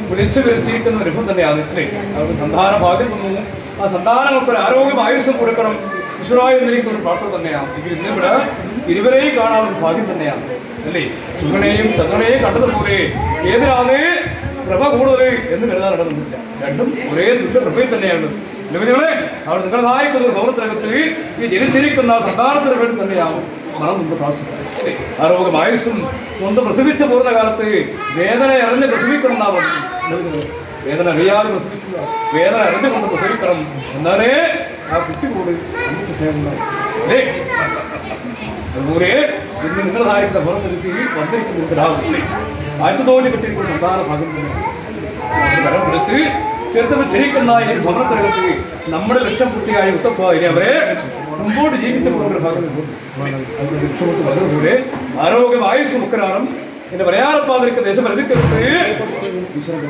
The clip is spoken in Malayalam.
വിളിച്ചു വരുത്തിയിരിക്കുന്ന ഒരു രൂപം തന്നെയാണ് ഇല്ലേ? അവർക്ക് സന്താന ഭാഗ്യം തന്നു. ആ സന്താനങ്ങൾക്കൊരു ആരോഗ്യം ആയുസ്സും കൊടുക്കണം ഈശ്വരായ എന്നിരിക്കുന്ന ഒരു പ്രാർത്ഥന തന്നെയാണ്. എങ്കിൽ ഇന്നിവിടെ ഇരുവരെയും കാണാനുള്ള ഭാഗ്യം തന്നെയാണ് അല്ലേ? സൂര്യനെയും ചന്ദ്രനെയും കണ്ടതുപോലെ ഏതിനാണ് പ്രഭ കൂടുതൽ എന്ന് കരുതാനിടന്നില്ല. രണ്ടും ഒരേ തുല്യ പ്രഭയിൽ തന്നെയാണ്. നിങ്ങളെ അവിടെ നിങ്ങളായിരിക്കുന്ന ഒരു ഭവനത്തിനകത്ത് ഈ ജനിച്ചിരിക്കുന്ന സന്താനത്തിന് വേണ്ടി തന്നെയാണ് മണം മുമ്പ് പ്രാർത്ഥിക്കുന്നത്. ആരോഗ്യം ആയുസ്സും കൊണ്ട് പ്രസവിച്ച പൂർണ്ണ കാലത്ത് വേദന അറിഞ്ഞ് പ്രസവിക്കണം. വേദന അറിയാതെ പ്രസവിക്കുക, വേദന അറിഞ്ഞുകൊണ്ട് പ്രസവിക്കണം. എന്നാലേ ആ കുട്ടിയോട് നമുക്ക് സ്നേഹം അല്ലേ? അതുപോലെ ഇന്ന് നിങ്ങളായിരിക്കുന്ന ഭവനത്തിലെത്തി വന്നിരിക്കുന്ന ആഴ്ചതോന്നി കിട്ടിയിരിക്കുന്ന സന്താന ഭാഗം കരം പിടിച്ച് ചേർത്ത് വെച്ചിരിക്കുന്ന ഈ ഭവനത്തിനകത്ത് നമ്മുടെ ലക്ഷ്യം പൂർത്തിയായ ഉത്തപ്പ ഇനി അവരെ മുമ്പോട്ട് ജീവിച്ച പോകുന്ന ഭാഗം ലക്ഷ്യപ്പെട്ട് വന്നതുപോലെ ആരോഗ്യം ആയുസ് മുക്കരാണം എന്റെ പറയാറപ്പാതിരിക്കുന്ന ദേശം പ്രതിക്കുന്നത് ഈശ്വരൻ